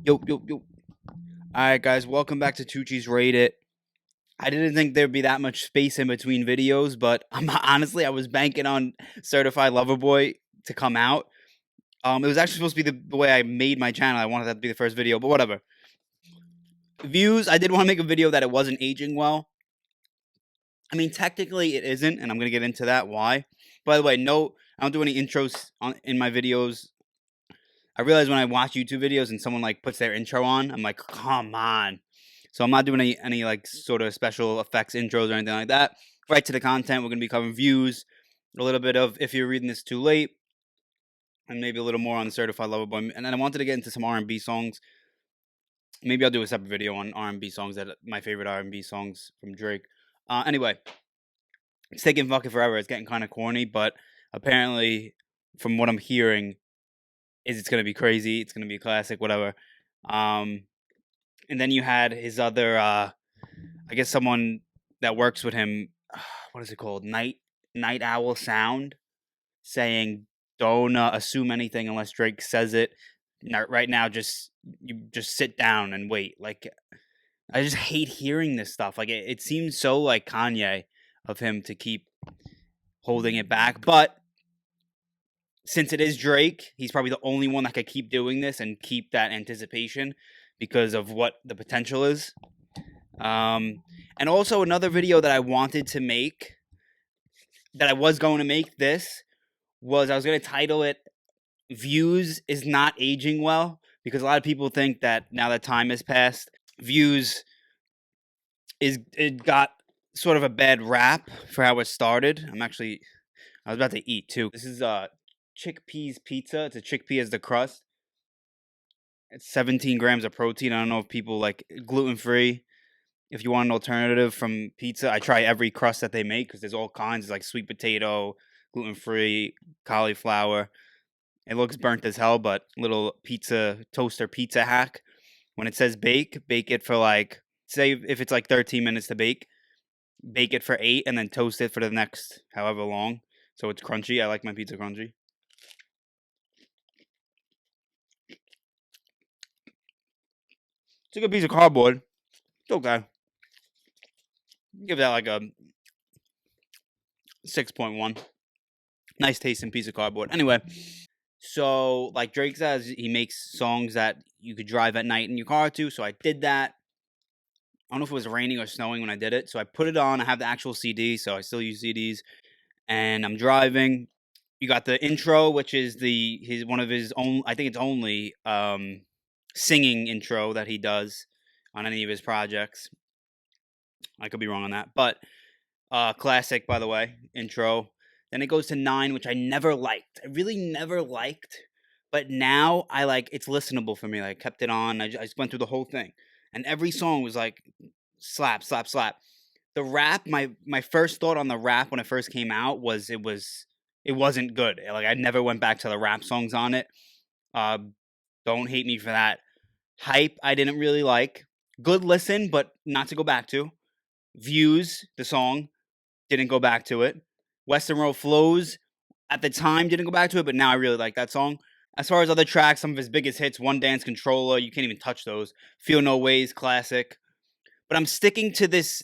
Yo, yo, yo. All right, guys, welcome back to Tucci's Rate It. I didn't think there'd be that much space in between videos, but honestly, I was banking on Certified Lover Boy to come out. It was actually supposed to be the way I made my channel. I wanted that to be the first video, but whatever. Views, I did want to make a video that it wasn't aging well. I mean, technically it isn't, and I'm going to get into that why. By the way, no, I don't do any intros in my videos. I realize when I watch YouTube videos and someone like puts their intro on, I'm like, come on. So I'm not doing any like sort of special effects intros or anything like that. Right to the content. We're gonna be covering views, a little bit of if you're reading this too late, and maybe a little more on the Certified Lover Boy. And then I wanted to get into some R&B songs. Maybe I'll do a separate video on R&B songs that my favorite R&B songs from Drake. Anyway, it's taking fucking forever. It's getting kind of corny, but apparently, from what I'm hearing, is it's gonna be crazy. It's gonna be a classic, whatever. Um, and then you had his other, I guess someone that works with him. What is it called? Night Owl Sound, saying don't assume anything unless Drake says it. Right now, you just sit down and wait. Like I just hate hearing this stuff. Like it seems so like Kanye of him to keep holding it back, but since it is Drake, he's probably the only one that could keep doing this and keep that anticipation because of what the potential is. And also another video that I wanted to make, that I was going to make this, was I was going to title it Views is Not Aging Well, because a lot of people think that now that time has passed, Views it got sort of a bad rap for how it started. I was about to eat too. This is chickpeas pizza. It's a chickpea as the crust. It's 17 grams of protein. I don't know if people like gluten free. If you want an alternative from pizza, I try every crust that they make because there's all kinds. Like sweet potato, gluten free, cauliflower. It looks burnt as hell, but little toaster pizza hack. When it says bake it for like, say if it's like 13 minutes to bake it for 8 and then toast it for the next however long. So it's crunchy. I like my pizza crunchy. It's a good piece of cardboard. It's okay. Give that like a 6.1. Nice tasting piece of cardboard. Anyway, so like Drake says, he makes songs that you could drive at night in your car to. So I did that. I don't know if it was raining or snowing when I did it. So I put it on. I have the actual CD, so I still use CDs. And I'm driving. You got the intro, which is his one of his own. I think it's only singing intro that he does on any of his projects. I could be wrong on that, but classic, by the way, intro. Then it goes to 9, which I never liked. I really never liked, but now I like it's listenable for me. Like, I kept it on. I just went through the whole thing, and every song was like slap, slap, slap. The rap, my first thought on the rap when it first came out was it wasn't good. Like I never went back to the rap songs on it. Uh, don't hate me for that. Hype, I didn't really like. Good listen, but not to go back to. Views, the song, didn't go back to it. Western Road Flows, at the time, didn't go back to it, but now I really like that song. As far as other tracks, some of his biggest hits, One Dance Controller, you can't even touch those. Feel No Ways, classic. But I'm sticking to this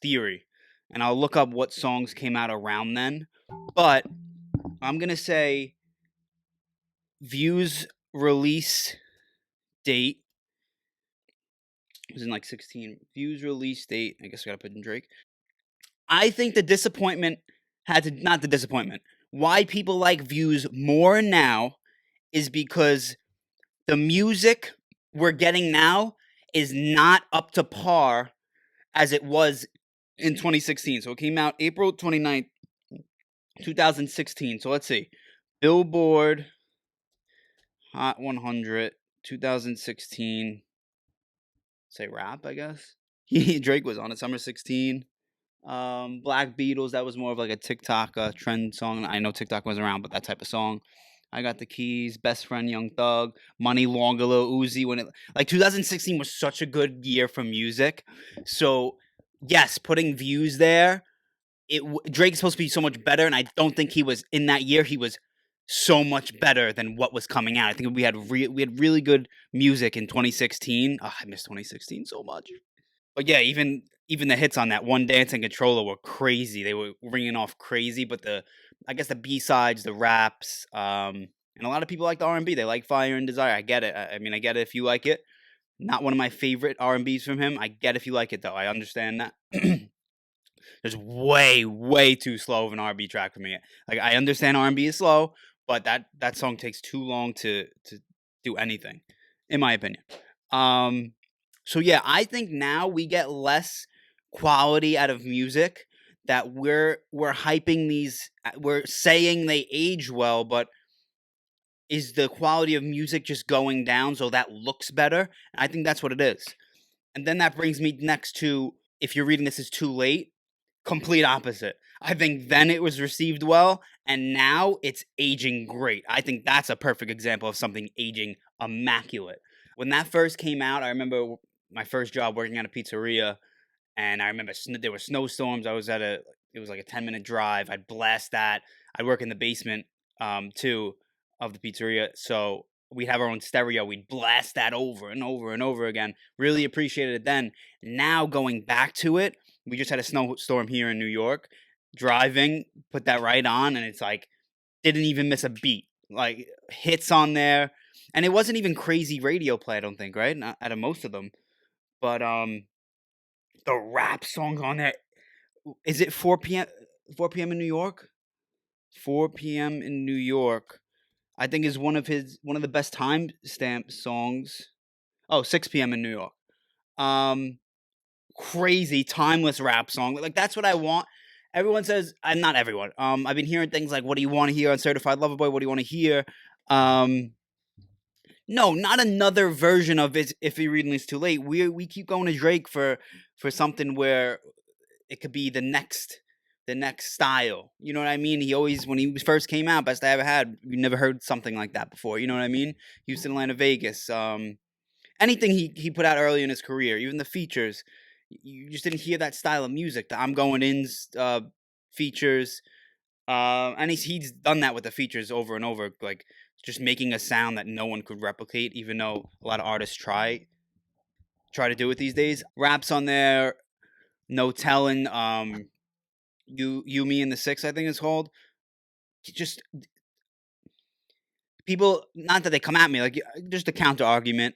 theory, and I'll look up what songs came out around then. But I'm gonna say Views release date was in like 16. Views release date. I guess I gotta put in Drake. I think the disappointment had to not the disappointment. Why people like Views more now is because the music we're getting now is not up to par as it was in 2016. So it came out April 29th, 2016. So let's see. Billboard Hot 100 2016. Say rap, I guess. Drake was on it. Summer 16. Black Beatles, that was more of like a TikTok trend song. I know TikTok was around, but that type of song. I Got the Keys, Best Friend, Young Thug, Money Longer, Lil Uzi. When it like 2016 was such a good year for music. So yes, putting Views there, Drake's supposed to be so much better, and I don't think he was in that year. He was so much better than what was coming out. I think we had really good music in 2016. Oh, I miss 2016 so much. But yeah, even the hits on that One Dancing Controller were crazy. They were ringing off crazy, but I guess the B-sides, the raps, and a lot of people like the R&B. They like Fire and Desire. I get it. I mean, I get it if you like it. Not one of my favorite R&Bs from him. I get if you like it though. I understand that. There's way too slow of an R&B track for me. Like I understand R&B is slow, but that song takes too long to do anything, in my opinion. Um, so yeah, I think now we get less quality out of music that we're hyping these. We're saying they age well, but is the quality of music just going down so that looks better? I think that's what it is. And then that brings me next to, if you're reading this is too late, complete opposite. I think then it was received well, and now it's aging great. I think that's a perfect example of something aging immaculate. When that first came out, I remember my first job working at a pizzeria, and I remember there were snowstorms. It was like a 10-minute drive. I'd blast that. I'd work in the basement too of the pizzeria, so we'd have our own stereo. We'd blast that over and over and over again. Really appreciated it then. Now going back to it, we just had a snowstorm here in New York. Driving, put that right on, and it's like didn't even miss a beat. Like hits on there, and it wasn't even crazy radio play. I don't think, right? Not out of most of them, but the rap song on there. Is it 4 p.m. 4 p.m. in New York? 4 p.m. in New York. I think is one of the best timestamp songs. Oh, 6 p.m. in New York. Um, Crazy timeless rap song. Like that's what I want. Everyone says, not everyone. I've been hearing things like, "What do you want to hear on Certified Lover Boy? What do you want to hear?" Um, no, not another version of it. If you're reading this too late, we keep going to Drake for something where it could be the next style. You know what I mean? He always when he first came out, best I ever had. We never heard something like that before. You know what I mean? Houston, Atlanta, Vegas. Anything he put out early in his career, even the features, you just didn't hear that style of music. The I'm Going In's features, and he's done that with the features over and over, like just making a sound that no one could replicate, even though a lot of artists try to do it these days. Raps on there, No Telling, you me and the Six, I think it's called. Just people, not that they come at me, like just a counter argument,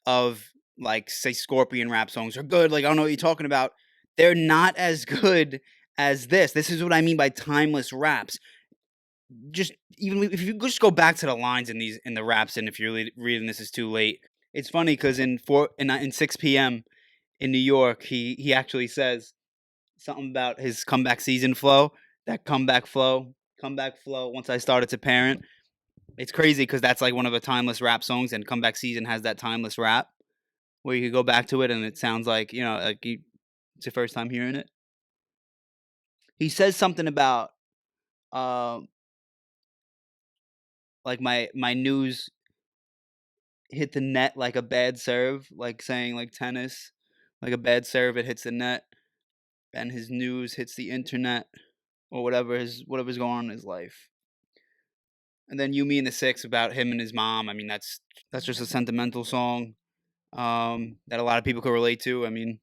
of like say Scorpion rap songs are good. Like I don't know what you're talking about. They're not as good as this. This is what I mean by timeless raps. Just even if you just go back to the lines in the raps, and if you're reading this is too late. It's funny because in 6 p.m. in New York, he actually says something about his comeback season flow. That comeback flow. Once I started to parent, it's crazy because that's like one of the timeless rap songs, and comeback season has that timeless rap where you could go back to it and it sounds like it's your first time hearing it. He says something about uh, like my news hit the net like a bad serve, like saying like tennis, like a bad serve it hits the net, and his news hits the internet or whatever's going on in his life. And then You Me and the Six about him and his mom. I mean that's just a sentimental song that a lot of people could relate to. I mean,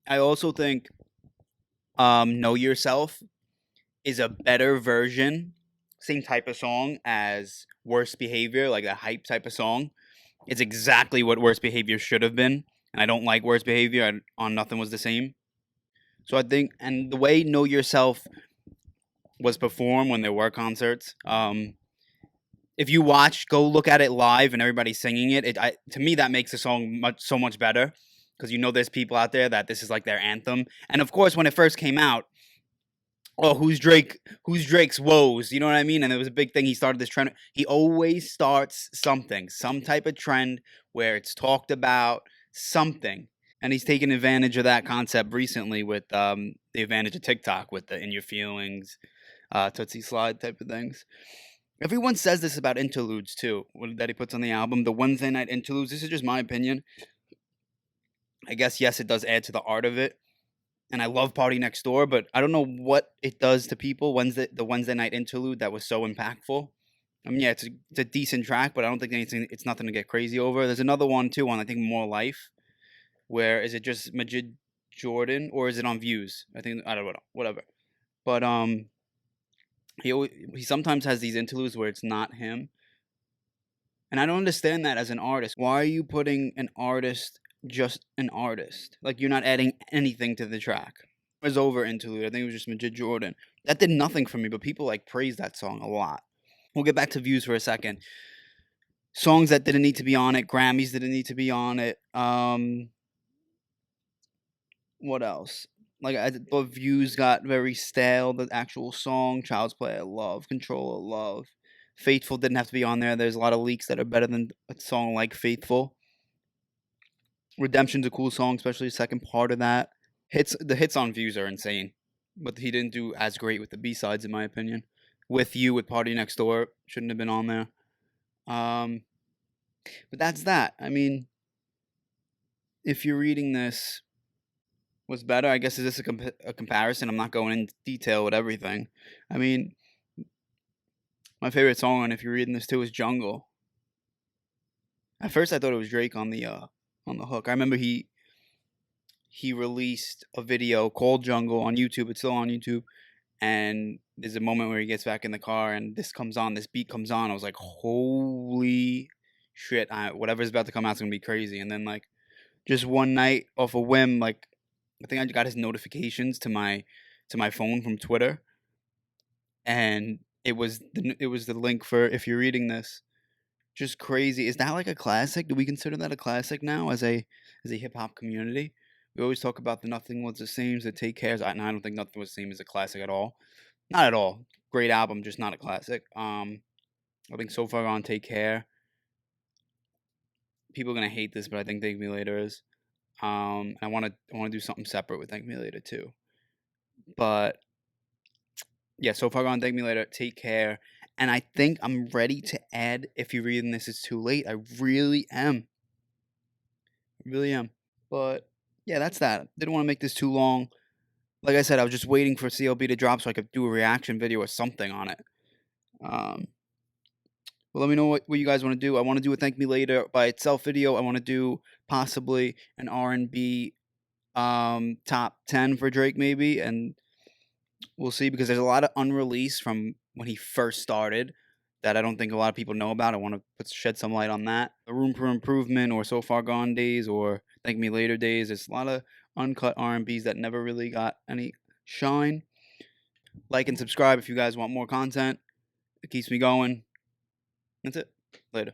I also think Know Yourself is a better version, same type of song as Worst Behavior, like a hype type of song. It's exactly what Worst Behavior should have been, and I don't like Worst Behavior. On Nothing Was the Same. So I think, and the way Know Yourself was performed when there were concerts, if you go look at it live and everybody's singing it, to me that makes the song so much better because there's people out there that this is like their anthem. And of course, when it first came out, oh, who's Drake? Who's Drake's woes? You know what I mean? And it was a big thing. He started this trend. He always starts something, some type of trend where it's talked about something. And he's taken advantage of that concept recently with the advantage of TikTok with the In Your Feelings, Tootsie Slide type of things. Everyone says this about interludes too, that he puts on the album. The Wednesday night interludes. This is just my opinion. I guess yes, it does add to the art of it. and I love Party Next Door, but I don't know what it does to people. The Wednesday night interlude that was so impactful. I mean, yeah, it's a decent track, but I don't think it's nothing to get crazy over. There's another one too on I think More Life, where is it just Majid Jordan or is it on Views? I think I don't know, whatever. But he sometimes has these interludes where it's not him, and I don't understand that as an artist. Why are you putting an artist just an artist? Like you're not adding anything to the track. It was over interlude. I think it was just Majid Jordan. That did nothing for me, but people like praise that song a lot. We'll get back to Views for a second. Songs that didn't need to be on it, Grammys didn't need to be on it. What else? Like I thought Views got very stale. The actual song, Child's Play, I love. Control, I love. Faithful didn't have to be on there. There's a lot of leaks that are better than a song like Faithful. Redemption's a cool song, especially the second part of that. The hits on Views are insane, but he didn't do as great with the B sides, in my opinion. With You, with Party Next Door, shouldn't have been on there. But that's that. I mean, if you're reading this, was better. I guess is this a comparison? I'm not going into detail with everything. I mean, my favorite song on If You're Reading This Too is Jungle. At first, I thought it was Drake on the hook. I remember he released a video called Jungle on YouTube. It's still on YouTube, and there's a moment where he gets back in the car and this beat comes on. I was like, holy shit! Whatever's about to come out is gonna be crazy. And then like, just one night off a whim, like I think I got his notifications to my phone from Twitter, and it was the link for If You're Reading This. Just crazy. Is that like a classic? Do we consider that a classic now as a hip hop community? We always talk about the Nothing Was the Same, the Take Cares. I don't think Nothing Was the Same is a classic at all. Not at all. Great album, just not a classic. I think So Far Gone, Take Care. People are gonna hate this, but I think Thank Me Later is. I want to do something separate with Thank Me Later too. But yeah, So Far Gone, Thank Me Later, Take Care, and I think I'm ready to add If You're Reading This Is Too Late. I really am. But yeah, that's that. Didn't want to make this too long. Like I said, I was just waiting for CLB to drop so I could do a reaction video or something on it. Well, let me know what you guys want to do. I want to do a Thank Me Later by itself video. I want to do possibly an R&B top 10 for Drake maybe, and we'll see because there's a lot of unreleased from when he first started that I don't think a lot of people know about. I want to shed some light on that. The Room for Improvement or So Far Gone days or Thank Me Later days. There's a lot of uncut R&Bs that never really got any shine. Like and subscribe if you guys want more content. It keeps me going. That's it. Later.